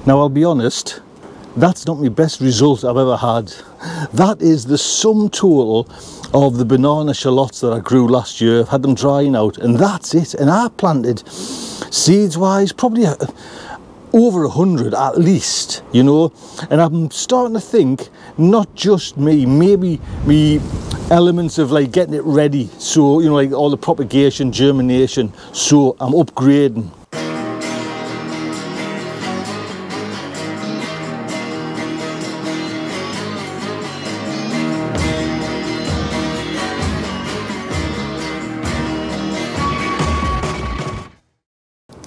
Now I'll be honest, that's not my best result I've ever had. That is the sum total of the banana shallots that I grew last year. I've had them drying out, and that's it. And I planted, seeds wise, probably over 100 at least, you know. And I'm starting to think, not just me, maybe me elements of like getting it ready, so you know, like all the propagation, germination, so I'm upgrading.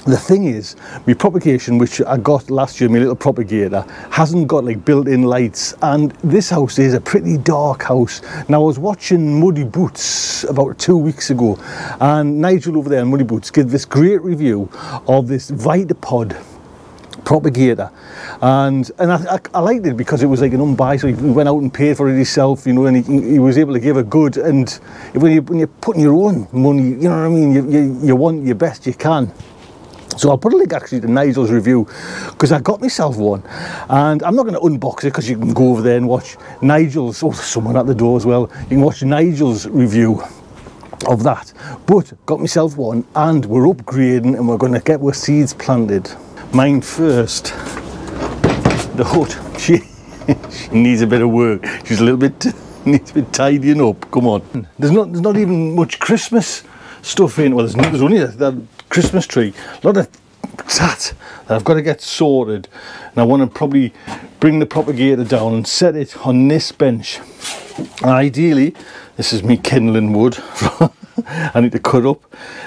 The thing is, my propagation, which I got last year, my little propagator, hasn't got like built-in lights, and this house is a pretty dark house. Now I was watching Muddy Boots about 2 weeks ago, and Nigel over there in Muddy Boots gave this great review of this Vitapod propagator, and I liked it because it was like an unbiased. He went out and paid for it himself, you know, and he was able to give a good. And when you're putting your own money, you know what I mean, you want your best you can. So I'll put a link actually to Nigel's review, because I got myself one, and I'm not going to unbox it because you can go over there and watch Nigel's. Oh, there's someone at the door as well. You can watch Nigel's review of that. But got myself one, and we're upgrading, and we're going to get our seeds planted. Mine first. The hood. She needs a bit of work. She's a little bit needs a bit tidying up. Come on. There's not even much Christmas stuff in. Well, there's only that Christmas tree. A lot of that I've got to get sorted, and I want to probably bring the propagator down and set it on this bench. And ideally, this is me kindling wood. I need to cut up.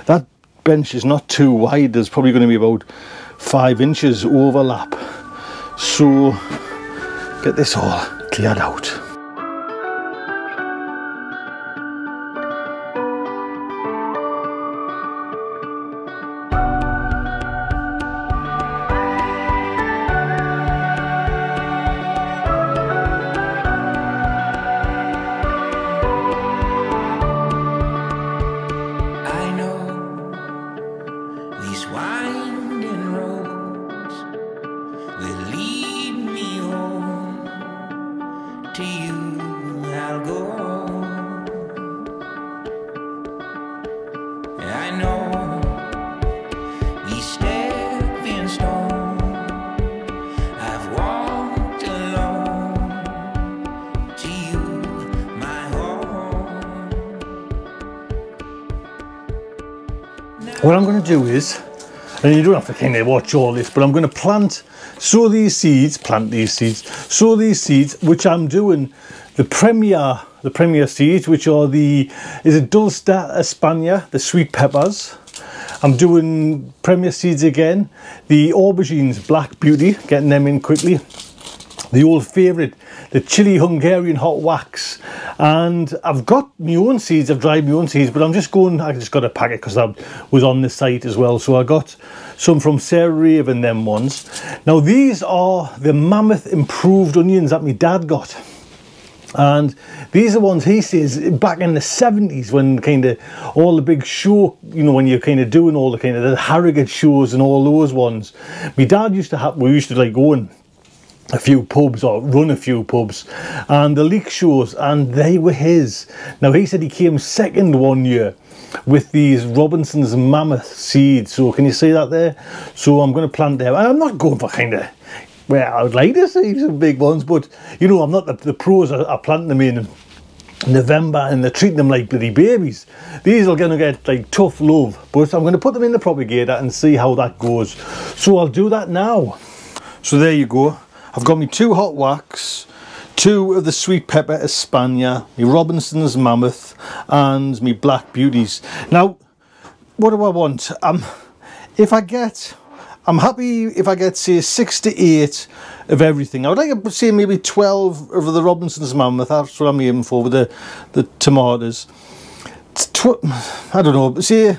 That bench is not too wide. There's probably going to be about 5 inches overlap. So get this all cleared out. What I'm going to do is, and you don't have to kind of watch all this, but I'm going to sow these seeds, which I'm doing the Premier seeds, which are is it Dulster Espana, the sweet peppers. I'm doing Premier seeds again, the aubergines, Black Beauty, getting them in quickly. The old favourite, the chili Hungarian hot wax, and I've got my own seeds. I've dried my own seeds, but I just got a packet because that was on the site as well. So I got some from Sarah Raven, them ones. Now these are the Mammoth improved onions that my dad got, and these are ones he says back in the 70s, when kind of all the big show, you know, when you're kind of doing all the kind of the Harrogate shows and all those ones. My dad used to have, we used to like go in a few pubs or run a few pubs, and the leek shows, and they were his. Now he said he came second one year with these Robinson's Mammoth seeds. So can you see that there? So I'm going to plant them, and I'm not going for kind of, well, I would like to see some big ones, but you know, I'm not the pros are planting them in November and they're treating them like bloody babies. These are going to get like tough love, but I'm going to put them in the propagator and see how that goes. So I'll do that now. So there you go. I've got me 2 hot wax, 2 of the sweet pepper Espana, me Robinson's Mammoth, and me Black Beauties. Now, what do I want? I'm happy if I get, say, 6 to 8 of everything. I would like to say maybe 12 of the Robinson's Mammoth. That's what I'm aiming for with the tomatoes. I don't know, say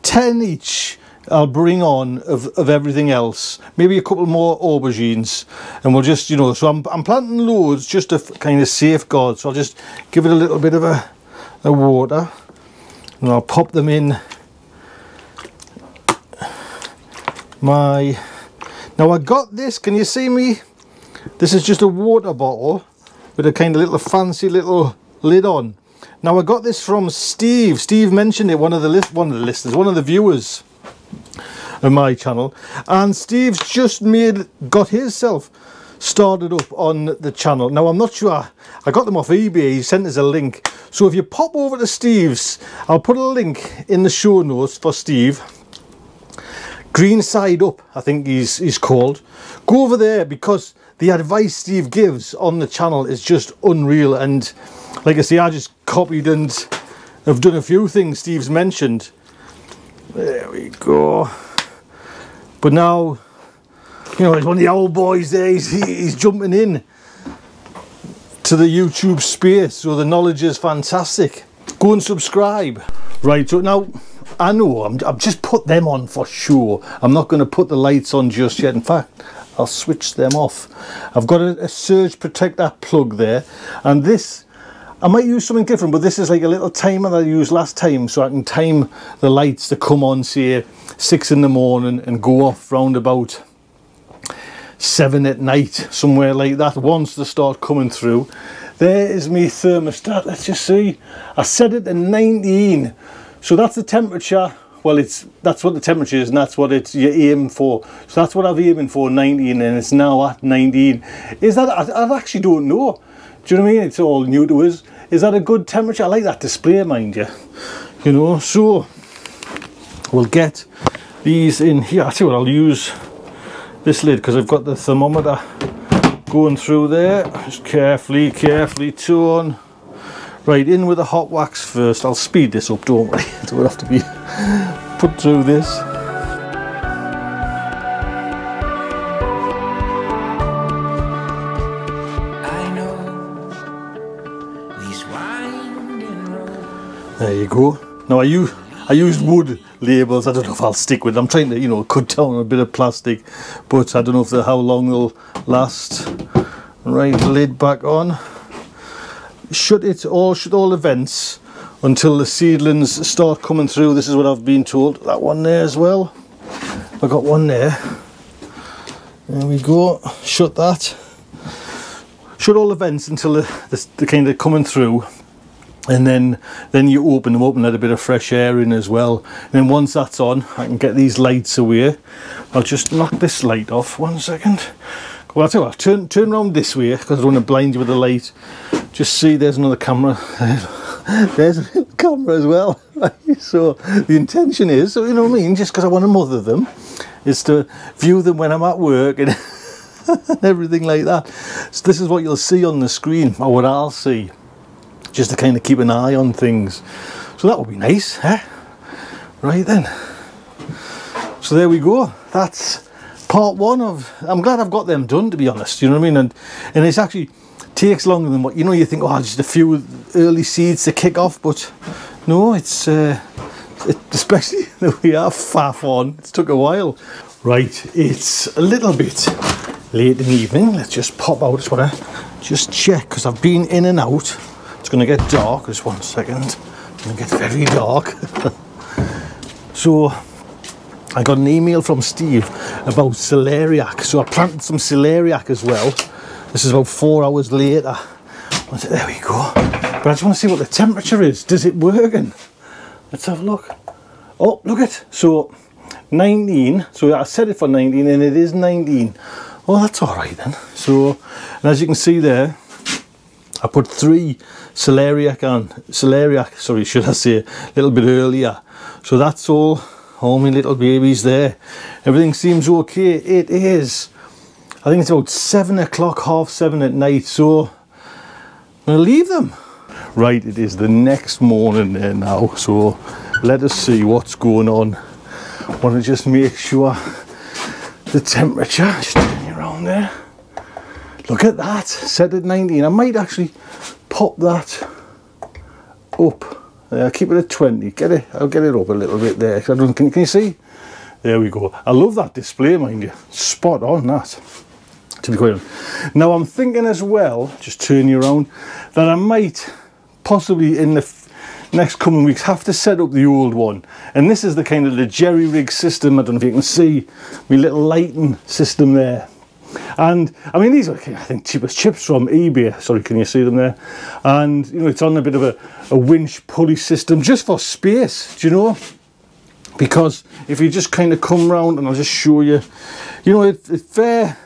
10 each. I'll bring on of everything else, maybe a couple more aubergines, and we'll just, you know, so I'm planting loads just to kind of safeguard. So I'll just give it a little bit of a water, and I'll pop them in now Now I got this, can you see me? This is just a water bottle with a kind of little fancy little lid on. Now I got this from Steve. Steve mentioned it, one of the viewers of my channel, and Steve's just got himself started up on the channel. Now I'm not sure, I got them off eBay, he sent us a link. So if you pop over to Steve's, I'll put a link in the show notes for Steve. Green Side Up, I think he's called. Go over there, because the advice Steve gives on the channel is just unreal. And like I say, I just copied and have done a few things Steve's mentioned. There we go. But now, you know, he's one of the old boys there, he's jumping in to the YouTube space, so the knowledge is fantastic. Go and subscribe. Right, so now, I know, I've just put them on for sure. I'm not going to put the lights on just yet. In fact, I'll switch them off. I've got a surge protector plug there, and this, I might use something different, but this is like a little timer that I used last time, so I can time the lights to come on, say 6 in the morning and go off round about 7 at night, somewhere like that, once they start coming through. There is my thermostat. Let's just see, I set it to 19, so that's the temperature. Well, that's what the temperature is, and that's what you aim for. So that's what I've aiming for, 19, and it's now at 19. Is that, I actually don't know. Do you know what I mean? It's all new to us. Is that a good temperature? I like that display, mind you. You know, so we'll get these in here. I tell you what, I'll use this lid because I've got the thermometer going through there. Just carefully turn. Right, in with the hot wax first. I'll speed this up, don't worry. It will have to be put through this. There you go. Now I used wood labels. I don't know if I'll stick with them. I'm trying to, you know, cut down a bit of plastic, but I don't know if how long they'll last. Right, lid back on. Shut all the vents until the seedlings start coming through. This is what I've been told. That one there as well. I got one there. There we go. Shut that. Shut all the vents until they're kind of coming through. And then you open them up and let a bit of fresh air in as well. And then once that's on, I can get these lights away. I'll just knock this light off 1 second. Well, I'll tell you what, turn around this way because I don't want to blind you with the light. Just see, there's another camera. There's a little camera as well. So the intention is, so you know what I mean, just because I want to mother them, is to view them when I'm at work and everything like that. So this is what you'll see on the screen, or what I'll see, just to kind of keep an eye on things. So that would be nice, eh? Right then. So there we go. That's part one of, I'm glad I've got them done, to be honest, you know what I mean? And it's actually takes longer than what, you know, you think, oh, just a few early seeds to kick off, but no, it's especially that we are faff on, it's took a while. Right, it's a little bit late in the evening. Let's just pop out. I just want to just check, because I've been in and out. It's going to get dark. Just 1 second. It's going to get very dark. So I got an email from Steve about celeriac. So I planted some celeriac as well. This is about 4 hours later. There we go. But I just want to see what the temperature is. Does it work? Let's have a look. Oh, look at, so 19. So I set it for 19 and it is 19. Oh, that's all right then. So, and as you can see there, I put 3 celeriac, sorry, should I say, a little bit earlier. So that's all my little babies there. Everything seems okay. It is, I think it's about 7 o'clock, 7:30 at night. So I'm gonna leave them. Right, it is the next morning there now. So let us see what's going on. I want to just make sure the temperature, just turn you around there. Look at that, set at 19. I might actually pop that up. I'll keep it at 20. I'll get it up a little bit there. Can you see? There we go. I love that display, mind you. Spot on that, to be quite honest. Now I'm thinking as well, just turn you around, that I might possibly in the next coming weeks have to set up the old one, and this is the kind of the jerry rig system. I don't know if you can see my little lighting system there. And I mean, these are, I think, cheapest chips from eBay. Sorry, can you see them there? And you know, it's on a bit of a winch pulley system just for space, do you know? Because if you just kind of come round, and I'll just show you, you know, it's fair.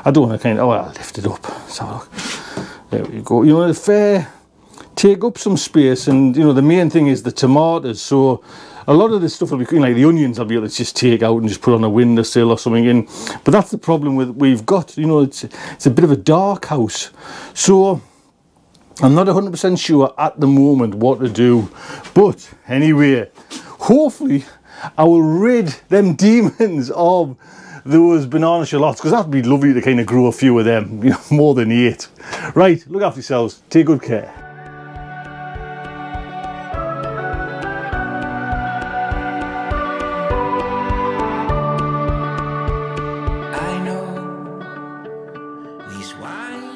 I don't want to kind of, oh, I'll lift it up. Let's have a look. There we go. You know, it's fair. Take up some space, and you know, the main thing is the tomatoes. So a lot of this stuff will be, like the onions, I'll be able to just take out and just put on a windowsill or something in. But that's the problem with we've got, you know, it's a bit of a dark house. So I'm not 100% sure at the moment what to do. But anyway, hopefully I will rid them demons of those banana shallots, because that'd be lovely to kind of grow a few of them, you know, more than 8. Right, look after yourselves, take good care. I know these wine